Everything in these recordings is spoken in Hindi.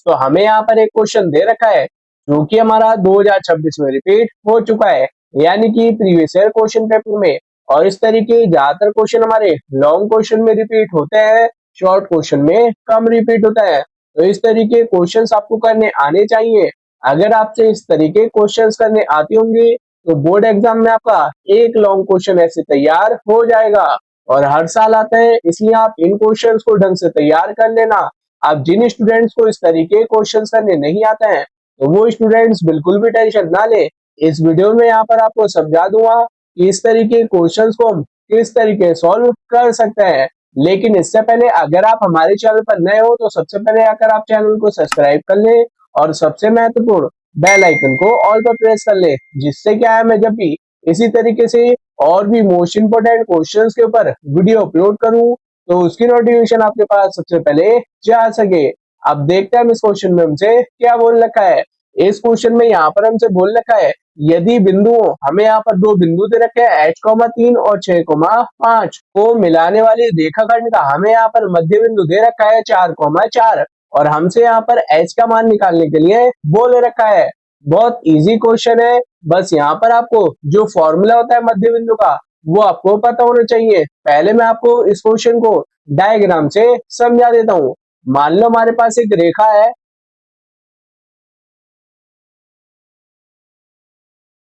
तो हमें यहाँ पर एक क्वेश्चन दे रखा है जो कि हमारा 2026 में रिपीट हो चुका है, यानी कि प्रीवियस ईयर क्वेश्चन पेपर में। और इस तरीके ज्यादातर क्वेश्चन हमारे लॉन्ग क्वेश्चन में रिपीट होते हैं, शॉर्ट क्वेश्चन में कम रिपीट होता है। तो इस तरीके क्वेश्चंस आपको करने आने चाहिए। अगर आपसे इस तरीके क्वेश्चंस करने आते होंगे तो बोर्ड एग्जाम में आपका एक लॉन्ग क्वेश्चन ऐसे तैयार हो जाएगा। और हर साल आते हैं, इसलिए आप इन क्वेश्चंस को ढंग से तैयार कर लेना। आप जिन स्टूडेंट्स को इस तरीके क्वेश्चंस करने नहीं आते हैं तो वो स्टूडेंट्स बिल्कुल भी टेंशन ना ले। इस वीडियो में यहाँ पर आपको समझा दूंगा कि इस तरीके क्वेश्चंस को हम किस तरीके सॉल्व कर सकते हैं। लेकिन इससे पहले अगर आप हमारे चैनल पर नए हो तो सबसे पहले आकर आप चैनल को सब्सक्राइब कर ले और सबसे महत्वपूर्ण बेल आइकन को ऑल पर प्रेस कर ले, जिससे क्या है मैं जब भी इसी तरीके से और भी मोस्ट इंपोर्टेंट क्वेश्चंस के ऊपर वीडियो अपलोड करूं तो उसकी नोटिफिकेशन आपके पास सबसे पहले जा सके। अब देखते हैं इस क्वेश्चन में हमसे क्या बोल रखा है। इस क्वेश्चन में यहाँ पर हमसे बोल रखा है यदि बिंदुओं, हमें यहाँ पर दो बिंदु दे रखे हैं h,3 और 6,5 को मिलाने वाली रेखाखंड का हमें यहाँ पर मध्य बिंदु दे रखा है 4,4 और हमसे यहाँ पर h का मान निकालने के लिए बोल रखा है। बहुत इजी क्वेश्चन है, बस यहाँ पर आपको जो फॉर्मूला होता है मध्य बिंदु का वो आपको पता होना चाहिए। पहले मैं आपको इस क्वेश्चन को डायग्राम से समझा देता हूँ। मान लो हमारे पास एक रेखा है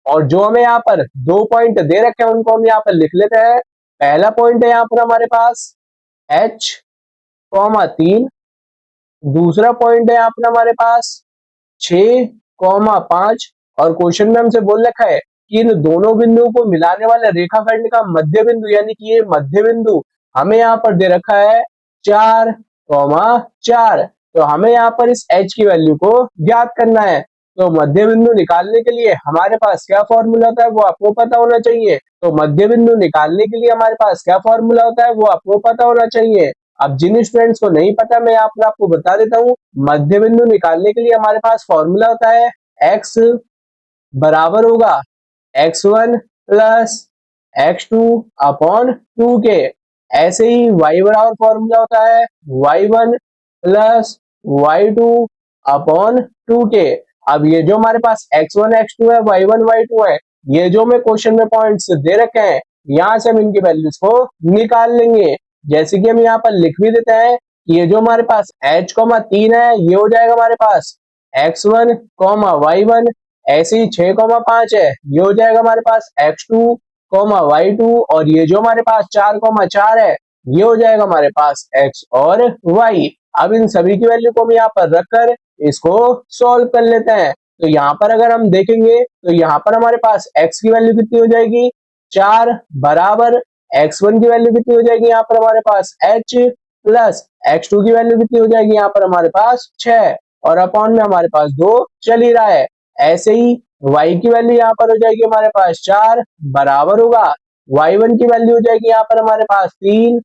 और जो हमें यहाँ पर दो पॉइंट दे रखे हैं उनको हम यहाँ पर लिख लेते हैं। पहला पॉइंट है यहाँ पर हमारे पास h,3, दूसरा पॉइंट है यहाँ पर हमारे पास 6,5 और क्वेश्चन में हमसे बोल रखा है कि इन दोनों बिंदुओं को मिलाने वाले रेखाखंड का मध्य बिंदु, यानी कि ये मध्य बिंदु हमें यहाँ पर दे रखा है 4,4। तो हमें यहाँ पर इस h की वैल्यू को ज्ञात करना है। तो मध्य बिंदु निकालने के लिए हमारे पास क्या फॉर्मूला होता है वो आपको पता होना चाहिए। तो मध्य बिंदु निकालने के लिए हमारे पास क्या फॉर्मूला होता है वो आपको पता होना चाहिए। अब जिन स्टूडेंट्स को नहीं पता मैं यहाँ पर आपको बता देता हूँ। मध्य बिंदु निकालने के लिए हमारे पास फॉर्मूला होता है x बराबर होगा x1 प्लस x2 अपॉन 2 के। ऐसे ही y बराबर फॉर्मूला होता है y1 प्लस y2 अपॉन 2 के। अब ये जो हमारे पास x1 x2 है, y1 y2 है, ये जो मैं क्वेश्चन में पॉइंट्स दे रखे हैं यहाँ से हम इनकी वैल्यूज को निकाल लेंगे। जैसे कि हम यहाँ पर लिख भी देते हैं कि ये जो हमारे पास h,3 है ये हो जाएगा हमारे पास x1, y1। ऐसे ही 6,5 है ये हो जाएगा हमारे पास x2, y2 और ये जो हमारे पास 4,4 है ये हो जाएगा हमारे पास x और y। अब इन सभी की वैल्यू को हम यहाँ पर रखकर इसको सॉल्व कर लेते हैं। तो यहाँ पर अगर हम देखेंगे तो यहाँ पर हमारे पास x की वैल्यू कितनी हो जाएगी 4 बराबर x1 की वैल्यू कितनी हो जाएगी यहाँ पर हमारे पास h प्लस x2 की वैल्यू कितनी हो जाएगी यहाँ पर हमारे पास 6 और अपॉन में हमारे पास 2 चल ही रहा है। ऐसे ही y की वैल्यू यहाँ पर हो जाएगी हमारे पास 4 बराबर होगा y1 की वैल्यू हो जाएगी यहाँ पर हमारे पास 3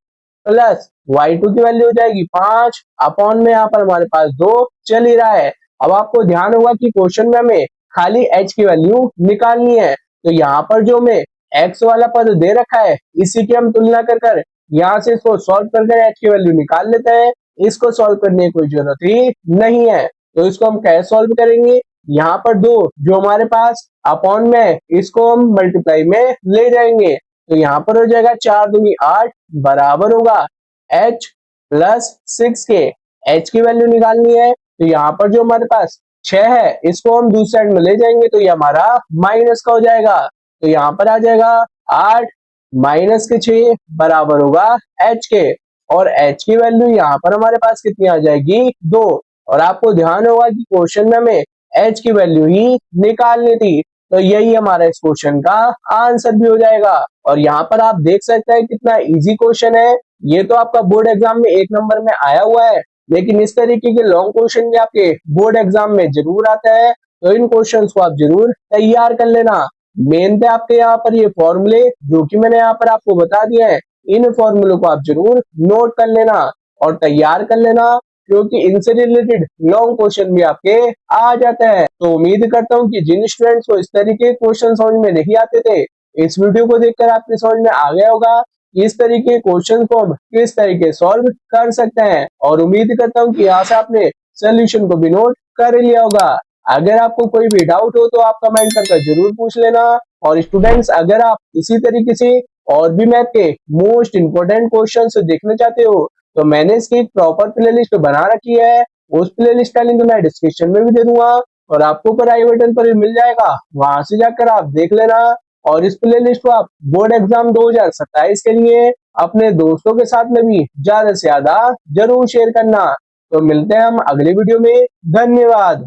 प्लस y2 की वैल्यू हो जाएगी 5 अपॉन में यहाँ पर हमारे पास 2 चल ही रहा है। अब आपको ध्यान होगा कि क्वेश्चन में हमें खाली h की वैल्यू निकालनी है। तो यहाँ पर जो हमें x वाला पद दे रखा है इसी की हम तुलना कर यहाँ से इसको सॉल्व कर h की वैल्यू निकाल लेते हैं। इसको सॉल्व करने की कोई जरूरत ही नहीं है। तो इसको हम कैसे सॉल्व करेंगे, यहाँ पर 2 जो हमारे पास अपॉन में इसको हम मल्टीप्लाई में ले जाएंगे। तो यहाँ पर हो जाएगा 4 दूनी 8 बराबर होगा h प्लस 6 के। h की वैल्यू निकालनी है तो यहाँ पर जो हमारे पास 6 है इसको हम दूसरे साइड में ले जाएंगे तो ये हमारा माइनस का हो जाएगा। तो यहाँ पर आ जाएगा 8 माइनस के 6 बराबर होगा h के। और h की वैल्यू यहाँ पर हमारे पास कितनी आ जाएगी 2। और आपको ध्यान होगा कि क्वेश्चन में हमें h की वैल्यू ही निकालनी थी। तो यही हमारा इस क्वेश्चन का आंसर भी हो जाएगा। और यहाँ पर आप देख सकते हैं कितना इजी क्वेश्चन है। ये तो आपका बोर्ड एग्जाम में 1 नंबर में आया हुआ है, लेकिन इस तरीके के लॉन्ग क्वेश्चन भी आपके बोर्ड एग्जाम में जरूर आता है। तो इन क्वेश्चंस को आप जरूर तैयार कर लेना। मेन पे आपके यहाँ पर ये फॉर्मूले जो कि मैंने यहाँ पर आपको बता दिया है, इन फॉर्मूलों को आप जरूर नोट कर लेना और तैयार कर लेना, क्योंकि इनसे रिलेटेड लॉन्ग क्वेश्चन भी आपके आ जाते हैं। तो उम्मीद करता हूँ कि जिन स्टूडेंट्स को इस तरीके के क्वेश्चन समझ में नहीं आते थे, इस वीडियो को देखकर आपके समझ में आ गया होगा कि इस तरीके के क्वेश्चन को हम किस तरीके सॉल्व कर सकते हैं। और उम्मीद करता हूँ कि यहाँ से आपने सोल्यूशन को भी नोट कर लिया होगा। अगर आपको कोई भी डाउट हो तो आप कमेंट करके जरूर पूछ लेना। और स्टूडेंट्स, अगर आप इसी तरीके से और भी मैथ के मोस्ट इंपोर्टेंट क्वेश्चंस देखना चाहते हो तो मैंने इसकी एक प्रॉपर प्लेलिस्ट बना रखी है। उस प्लेलिस्ट का लिंक मैं डिस्क्रिप्शन में भी दे दूंगा और आपको ऊपर आई बटन पर भी मिल जाएगा, वहां से जाकर आप देख लेना। और इस प्लेलिस्ट को आप बोर्ड एग्जाम 2027 के लिए अपने दोस्तों के साथ में भी ज्यादा से ज्यादा जरूर शेयर करना। तो मिलते हैं हम अगले वीडियो में। धन्यवाद।